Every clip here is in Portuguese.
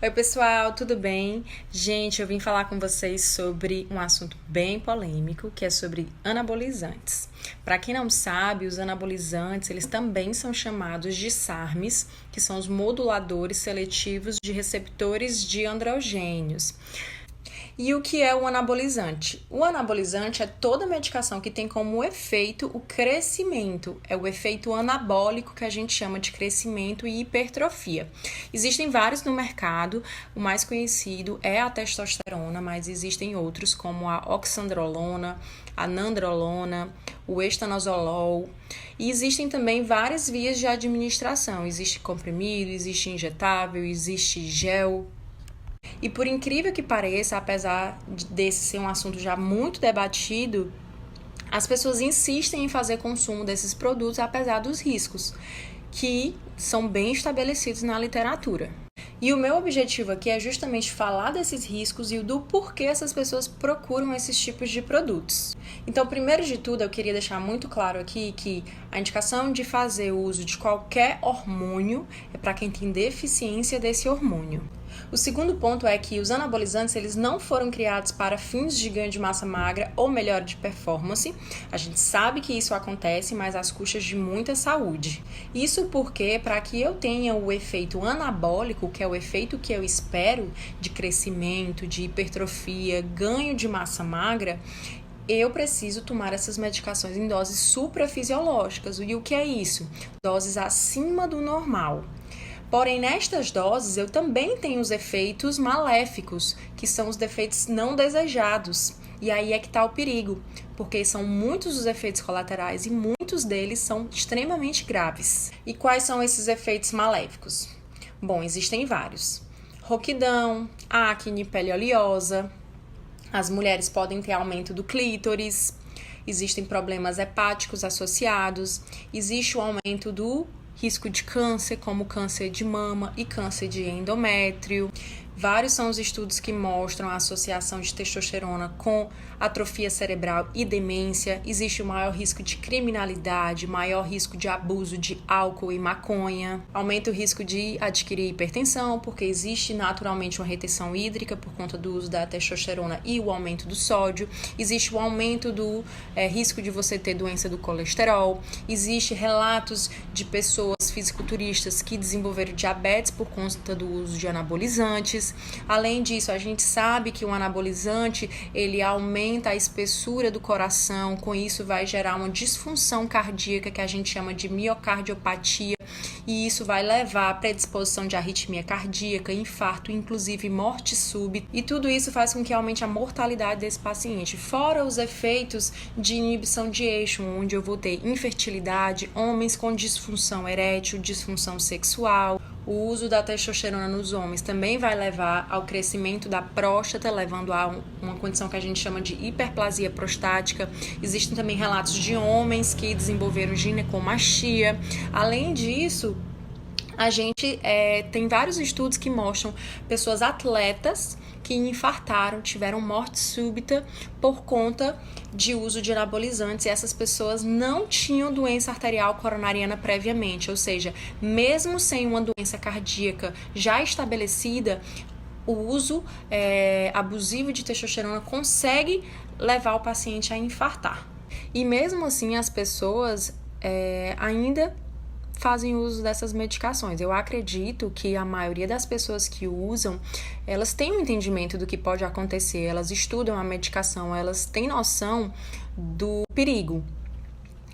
Oi pessoal, tudo bem? Gente, eu vim falar com vocês sobre um assunto bem polêmico, que é sobre anabolizantes. Para quem não sabe, os anabolizantes, eles também são chamados de SARMs, que são os moduladores seletivos de receptores de androgênios. E o que é o anabolizante? O anabolizante é toda medicação que tem como efeito o crescimento, é o efeito anabólico que a gente chama de crescimento e hipertrofia. Existem vários no mercado, o mais conhecido é a testosterona, mas existem outros como a oxandrolona, a nandrolona, o estanozolol. E existem também várias vias de administração, existe comprimido, existe injetável, existe gel. E por incrível que pareça, apesar desse ser um assunto já muito debatido, as pessoas insistem em fazer consumo desses produtos apesar dos riscos, que são bem estabelecidos na literatura. E o meu objetivo aqui é justamente falar desses riscos e do porquê essas pessoas procuram esses tipos de produtos. Então, primeiro de tudo, eu queria deixar muito claro aqui que a indicação de fazer uso de qualquer hormônio é para quem tem deficiência desse hormônio. O segundo ponto é que os anabolizantes eles não foram criados para fins de ganho de massa magra ou melhora de performance. A gente sabe que isso acontece, mas às custas de muita saúde. Isso porque, para que eu tenha o efeito anabólico, que é o efeito que eu espero de crescimento, de hipertrofia, ganho de massa magra, eu preciso tomar essas medicações em doses suprafisiológicas. E o que é isso? Doses acima do normal. Porém, nestas doses, eu também tenho os efeitos maléficos, que são os efeitos não desejados. E aí é que está o perigo, porque são muitos os efeitos colaterais e muitos deles são extremamente graves. E quais são esses efeitos maléficos? Bom, existem vários. Roquidão, acne, pele oleosa, as mulheres podem ter aumento do clítoris, existem problemas hepáticos associados, existe o aumento do risco de câncer, como câncer de mama e câncer de endométrio. Vários são os estudos que mostram a associação de testosterona com atrofia cerebral e demência. Existe o maior risco de criminalidade, maior risco de abuso de álcool e maconha. Aumenta o risco de adquirir hipertensão, porque existe naturalmente uma retenção hídrica por conta do uso da testosterona e o aumento do sódio. Existe o aumento do risco de você ter doença do colesterol. Existe relatos de pessoas fisiculturistas que desenvolveram diabetes por conta do uso de anabolizantes. Além disso, a gente sabe que o anabolizante, ele aumenta a espessura do coração, com isso vai gerar uma disfunção cardíaca que a gente chama de miocardiopatia, e isso vai levar à predisposição de arritmia cardíaca, infarto, inclusive morte súbita, e tudo isso faz com que aumente a mortalidade desse paciente, fora os efeitos de inibição de eixo, onde eu vou ter infertilidade, homens com disfunção erétil, disfunção sexual. O uso da testosterona nos homens também vai levar ao crescimento da próstata, levando a uma condição que a gente chama de hiperplasia prostática. Existem também relatos de homens que desenvolveram ginecomastia. Além disso, a gente tem vários estudos que mostram pessoas atletas que infartaram, tiveram morte súbita por conta de uso de anabolizantes, e essas pessoas não tinham doença arterial coronariana previamente, ou seja, mesmo sem uma doença cardíaca já estabelecida, o uso abusivo de testosterona consegue levar o paciente a infartar. E mesmo assim, as pessoas ainda fazem uso dessas medicações. Eu acredito que a maioria das pessoas que usam, elas têm um entendimento do que pode acontecer, elas estudam a medicação, elas têm noção do perigo.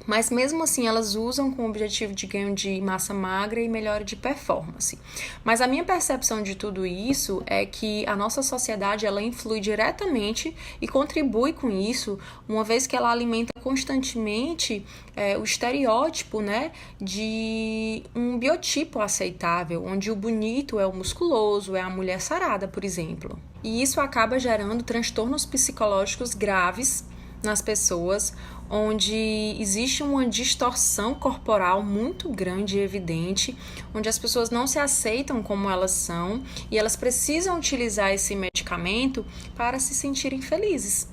Mas mesmo assim elas usam com o objetivo de ganho de massa magra e melhora de performance. Mas a minha percepção de tudo isso é que a nossa sociedade ela influi diretamente e contribui com isso, uma vez que ela alimenta constantemente o estereótipo, né, de um biotipo aceitável, onde o bonito é o musculoso, é a mulher sarada, por exemplo. E isso acaba gerando transtornos psicológicos graves nas pessoas, onde existe uma distorção corporal muito grande e evidente, onde as pessoas não se aceitam como elas são e elas precisam utilizar esse medicamento para se sentirem felizes.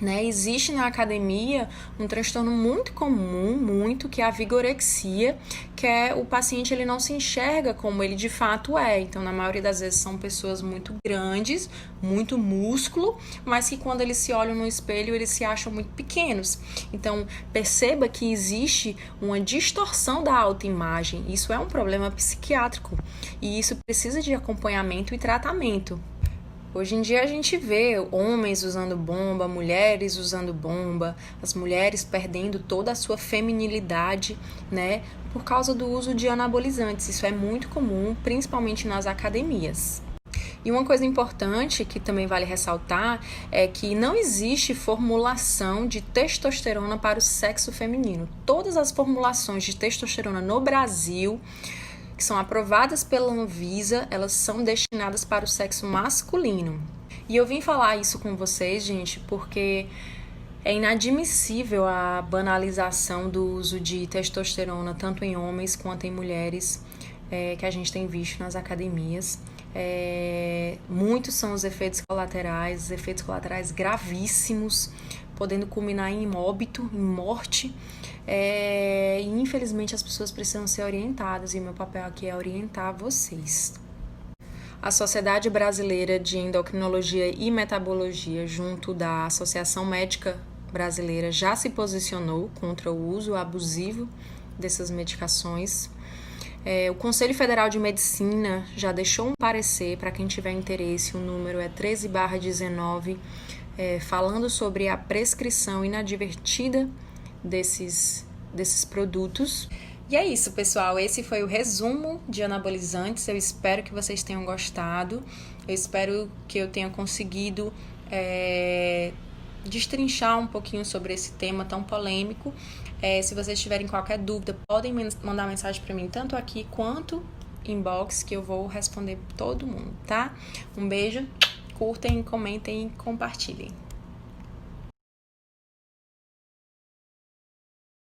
né? Existe na academia um transtorno muito comum, que é a vigorexia, que é o paciente ele não se enxerga como ele de fato é. Então, na maioria das vezes são pessoas muito grandes, muito músculo, mas que quando eles se olham no espelho, eles se acham muito pequenos. Então, perceba que existe uma distorção da autoimagem. Isso é um problema psiquiátrico e isso precisa de acompanhamento e tratamento. Hoje em dia a gente vê homens usando bomba, mulheres usando bomba, as mulheres perdendo toda a sua feminilidade, né, por causa do uso de anabolizantes. Isso é muito comum, principalmente nas academias. E uma coisa importante que também vale ressaltar é que não existe formulação de testosterona para o sexo feminino. Todas as formulações de testosterona no Brasil que são aprovadas pela Anvisa, elas são destinadas para o sexo masculino. E eu vim falar isso com vocês, gente, porque é inadmissível a banalização do uso de testosterona, tanto em homens quanto em mulheres, que a gente tem visto nas academias. Muitos são os efeitos colaterais gravíssimos, podendo culminar em óbito, em morte. E infelizmente as pessoas precisam ser orientadas e o meu papel aqui é orientar vocês. A Sociedade Brasileira de Endocrinologia e Metabologia, junto da Associação Médica Brasileira, já se posicionou contra o uso abusivo dessas medicações. O Conselho Federal de Medicina já deixou um parecer, para quem tiver interesse, o número é 13/19, falando sobre a prescrição inadvertida desses produtos. E é isso, pessoal. Esse foi o resumo de anabolizantes. Eu espero que vocês tenham gostado. Eu espero que eu tenha conseguido destrinchar um pouquinho sobre esse tema tão polêmico. Se vocês tiverem qualquer dúvida, podem mandar mensagem para mim, tanto aqui quanto inbox, que eu vou responder todo mundo, tá? Um beijo, curtem, comentem e compartilhem.